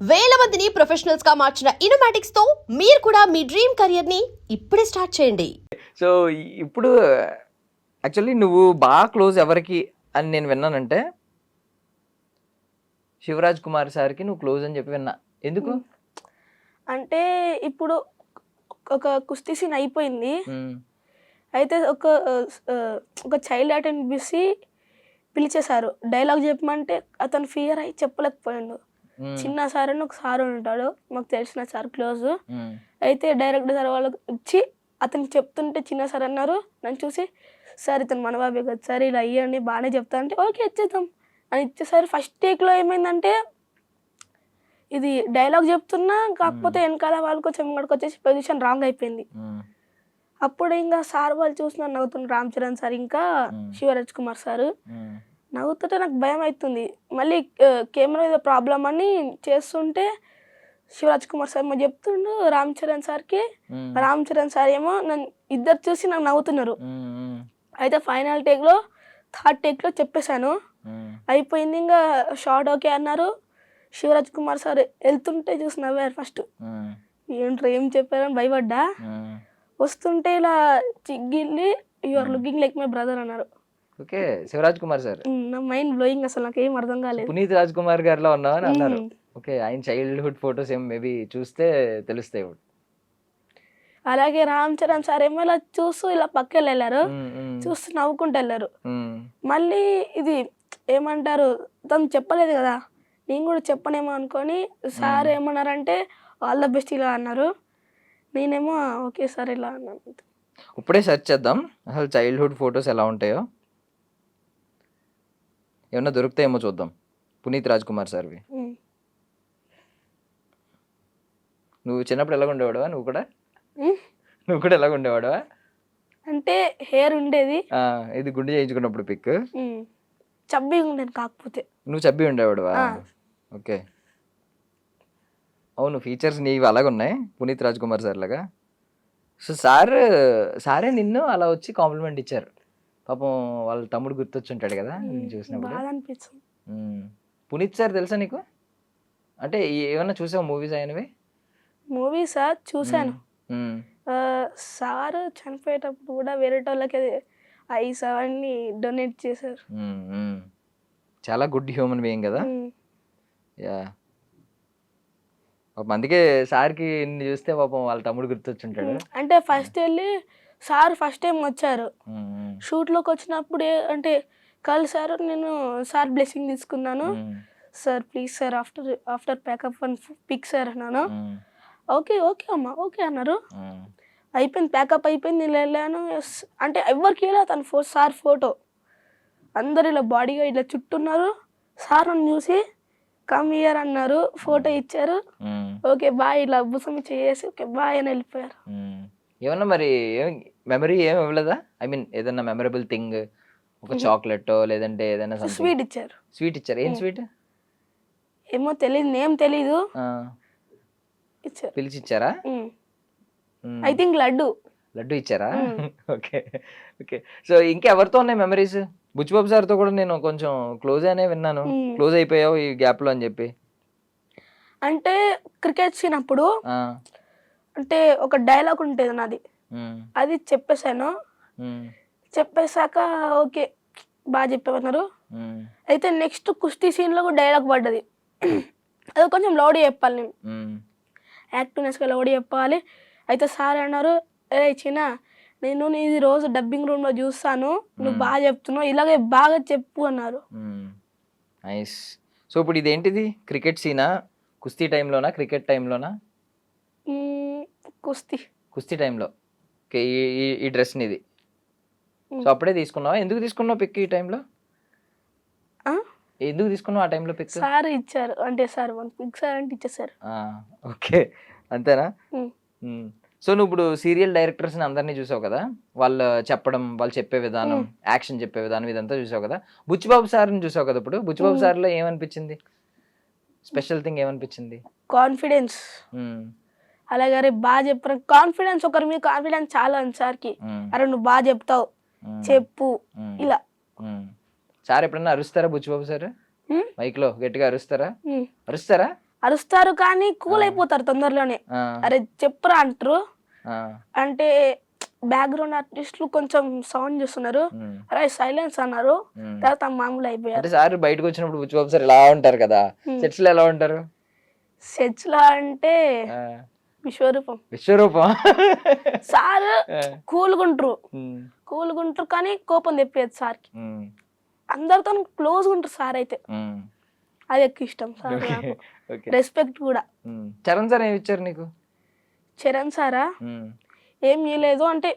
వేల మందిని ప్రొఫెషనల్స్ గా మార్చిన ఇనోమాటిక్స్ తో మీరు కూడా మీ డ్రీమ్ కెరియర్ ని ఇప్పుడే స్టార్ట్ చేయండి. సో ఇప్పుడు యాక్చువల్లీ నువ్వు బాగా క్లోజ్ ఎవరికి అని నేను విన్నానంటే శివరాజ్ కుమార్ సార్కి నువ్వు క్లోజ్ అని చెప్పి విన్నా. ఎందుకు? అంటే ఇప్పుడు ఒక కుస్తీ సీన్ అయిపోయింది. అయితే ఒక చైల్డ్ అటెండ్ పిలిచి పిలిచేశారు. డైలాగ్ చెప్పమంటే అతను ఫియర్ అయ్యి చెప్పలేకపోయాడు. చిన్న సార్ అని ఒక సార్ ఉంటాడు, మాకు తెలిసిన సార్ క్లోజ్. అయితే డైరెక్టర్ సార్ వాళ్ళకి ఇచ్చి అతను చెప్తుంటే చిన్న సార్ అన్నారు, నన్ను చూసి సార్ ఇతను మన బాబే కదా సార్, ఇలా అయ్యండి బాగానే చెప్తా అంటే ఓకే ఇచ్చేద్దాం అని ఇచ్చేసారి. ఫస్ట్ టేక్లో ఏమైందంటే ఇది డైలాగ్ చెప్తున్నా కాకపోతే వెనకాల వాళ్ళకి కొంచెం ముంగడికి వచ్చేసి పొజిషన్ రాంగ్ అయిపోయింది. అప్పుడు ఇంకా సార్ వాళ్ళు చూసిన నవ్వుతున్నారు, రామ్ చరణ్ సార్ ఇంకా శివరాజ్ కుమార్ సార్. నవ్వుతుంటే నాకు భయం అవుతుంది. మళ్ళీ కెమెరా ఏదో ప్రాబ్లం అని చేస్తుంటే శివరాజ్ కుమార్ సార్ ఏమో చెప్తుండు రామ్ చరణ్ సార్కి, రామ్ చరణ్ సార్ ఏమో నన్ను ఇద్దరు చూసి నాకు నవ్వుతున్నారు. అయితే ఫైనల్ టేక్లో థర్డ్ టేక్లో చెప్పేశాను, అయిపోయింది. ఇంకా షార్ట్ ఓకే అన్నారు. శివరాజ్ కుమార్ సార్ వెళ్తుంటే చూసి నవ్వారు. ఫస్ట్ ఏంట్రా ఏం చెప్పారని భయపడ్డా. వస్తుంటే ఇలా చిగ్గిల్లి you are looking like my brother అన్నారు. Okay, Shivaraj Kumar sir. నా మైండ్ బ్లోయింగ్, అసలు నాకు ఏం అర్థం కాలేదు. పునీత్ రాజ్ కుమార్ గారిలో ఉన్నావు అని అన్నారు. ఓకే, ఆయన చైల్డ్హుడ్ ఫొటోస్ ఏం మేబీ చూస్తే తెలుస్తాయి. అలాగే రామ్ చరణ్ సార్ ఏమో ఇలా చూస్తూ ఇలా పక్కకి వెళ్ళారు, చూస్తూ నవ్వుకుంటూ వెళ్ళారు. మళ్ళీ ఇది ఏమంటారు, తను చెప్పలేదు కదా, నేను కూడా చెప్పనేమో అనుకొని సార్ ఏమన్నారంటే ఆల్ ద బెస్ట్ ఇలా అన్నారు. నేనేమో ఓకే సార్ ఇలా అన్నాను. ఇప్పుడే సెర్చ్ చేద్దాం అసలు చైల్డ్హుడ్ ఫొటోస్ ఎలా ఉంటాయో, ఏమన్నా దొరుకుతాయేమో చూద్దాం. పునీత్ రాజ్ కుమార్ సార్వి. నువ్వు చిన్నప్పుడు ఎలాగ ఉండేవాడువా? నువ్వు కూడా ఎలాగ ఉండేవాడువా? అంటే హెయిర్ ఉండేది, ఇది గుండె చేయించుకున్నప్పుడు పిక్. చబ్బీగా ఉండేది కాకపోతే. నువ్వు చబ్బి ఉండేవాడువా? ఓకే, అవును, ఫీచర్స్ నీవి అలాగ ఉన్నాయి పునీత్ రాజ్ కుమార్ సార్ లాగా. సో సారే నిన్ను అలా వచ్చి కాంప్లిమెంట్ ఇచ్చారు. పాపం వాళ్ళ తమ్ముడు గుర్తొచ్చుంటాడు కదా చూసినప్పుడు. బాగా అనిపించింది. పునీత్ సార్ తెలుసా నీకు? అంటే ఏమన్నా చూసావు మూవీస్ అయినవి? మూవీసా చూశాను. సార్ చనిపోయేటప్పుడు కూడా వేరే వాళ్ళకి ఐస్ అవన్నీ డొనేట్ చేశారు. చాలా గుడ్ హ్యూమన్ బీయింగ్ కదా. యా, అందుకే సార్కి ఇన్ని చూస్తే పాపం వాళ్ళ తమ్ముడు గుర్తొచ్చుంటాడు. అంటే ఫస్ట్ వెళ్ళి సార్ ఫస్ట్ టైం వచ్చారు షూట్లోకి వచ్చినప్పుడు. అంటే కలిసారు, నేను సార్ బ్లెస్సింగ్ తీసుకున్నాను. Sir please sir after pack up one pic sir అన్నాను. ఓకే ఓకే అమ్మా ఓకే అన్నారు. అయిపోయింది, ప్యాకప్ అయిపోయింది, నేను వెళ్ళాను. అంటే ఎవరికి వెళ్ళా తను సార్ ఫోటో అందరు ఇలా బాడీగా ఇలా చుట్టున్నారు. సార్ నన్ను చూసి కమ్ హియర్ అన్నారు, ఫోటో ఇచ్చారు. ఓకే బాయ్ ఇలా బుసం చేసి ఓకే బాయ్ అని వెళ్ళిపోయారు. ఏమన్నా మరి మెమరీ ఏమి ఇవ్వలేదా? ఐ మీన్ ఏదన్నా మెమరబుల్ థింగ్, ఒక చాక్లెట్ లేదంటే ఏదైనా స్వీట్ ఇచ్చారు. స్వీట్ ఇచ్చారు? ఏం స్వీట్ ఏమో తెలియదు, నేమ్ తెలీదు, ఇచ్చారు. పిలిచి ఇచ్చారా? ఐ థింక్ లడ్డు ఇచ్చారా? Okay okay. సో ఇంకెవరితో ఉన్నాయి మెమరీస్? బుచ్చిబాబు సార్తో కూడా నేను కొంచెం క్లోజ్ అనే విన్నాను. క్లోజ్ అయిపోయావు ఈ గ్యాప్ లో అని చెప్పి. అంటే క్రికెట్ సీన్ అప్పుడు అంటే ఒక డైలాగ్ ఉంటుంది నాది, అది చెప్పేశాను. చెప్పేశాక ఓకే బాగా చెప్పేమన్నారు. అయితే నెక్స్ట్ కుస్తీ సీన్ లో కూడా డైలాగ్ పడ్డది, అది కొంచెం లౌడీ చెప్పాలి, నేను యాక్టివ్నెస్గా లౌడీ చెప్పాలి. అయితే సార్ అన్నారు, ఏ చిన్న నేను నీది రోజు డబ్బింగ్ రూమ్ లో చూస్తాను, నువ్వు బాగా చెప్తున్నావు, ఇలాగే బాగా చెప్పు అన్నారు. నైస్. సో ఇప్పుడు ఇదేంటిది, క్రికెట్ సీనా, కుస్తీ టైంలోనా, క్రికెట్ టైంలోనా? కుస్తీ టైంలో. ఓకే, ఈ డ్రెస్ నీది. సో అప్పుడే తీసుకున్నావా? ఎందుకు తీసుకున్నావు పిక్ ఈ టైంలో? ఎందుకు తీసుకున్నావు ఆ టైంలో పిక్? సార్ ఇచ్చారు, అంటే సార్ పిక్ సార్ అంటే ఇచ్చేసారు. ఓకే, అంతేనా? సో నువ్వు ఇప్పుడు సీరియల్ డైరెక్టర్స్ని అందరినీ చూసావు కదా, వాళ్ళు చెప్పడం, వాళ్ళు చెప్పే విధానం, యాక్షన్ చెప్పే విధానం, ఇదంతా చూసావు కదా. బుచ్చిబాబు సార్ని చూసావు కదా. ఇప్పుడు బుచ్చిబాబు సార్లో ఏమనిపించింది, స్పెషల్ థింగ్ ఏమనిపించింది? కాన్ఫిడెన్స్. అలాగే అరే బాగా చెప్పారు, కాన్ఫిడెన్స్, ఒకరి మీద కాన్ఫిడెన్స్ చాలా ఉంది సార్కి. అరే నువ్వు బాగా చెప్తావు, చెప్పు ఇలా. సార్ ఎప్పుడన్నా అరుస్తారా బుచ్చిబాబు సార్? మైక్ లో గట్టిగా అరుస్తారా? అరుస్తారు కానీ కూల్ అయిపోతారు తొందరలోనే. ఆ, అరే చెప్పురా అంటారు. ఆ, అంటే బ్యాక్గ్రౌండ్ ఆర్టిస్టులు కొంచెం సౌండ్ చేస్తున్నారు, ఉమ్, అరే సైలెన్స్ అన్నారు, ఉమ్. తర్వాత మామూలు అయిపోయారు. అంటే సార్ బయటకు వచ్చినప్పుడు బుచ్చిబాబు సార్ ఇలా ఉంటారు కదా, సెట్స్ లో ఎలా ఉంటారు? సెట్స్ లో అంటే ఆ, విశ్వరూపం. విశ్వరూపం. సార్ ఆ, కూల్గుంటారు, ఉమ్, కూల్గుంటారు కానీ కోపం తెప్పేది సార్కి. ఉమ్, అందరితో క్లోజ్గా ఉంటారు సార్ అయితే, ఉమ్. అది ఎక్కువ ఇష్టం సార్ నాకు. ఓకే. రెస్పెక్ట్ కూడా. ఉమ్. చరణ్ సార్ ఏమి ఇచ్చారు నీకు? చరణ్ సారా ఉమ్. ఏం చేయలేదు, అంటే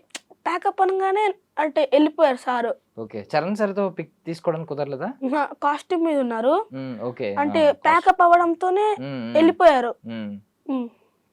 ప్యాకప్ అనగానే అంటే వెళ్ళిపోయారు సారు. ఓకే. చరణ్ సార్ తో పిక్ తీసుకోవడానికి కుదరలేదా? కాస్ట్యూమ్ మీద ఉన్నారు, ఓకే. అంటే ప్యాకప్ అవ్వడంతోనే వెళ్ళిపోయారు. ఉమ్. ఉమ్.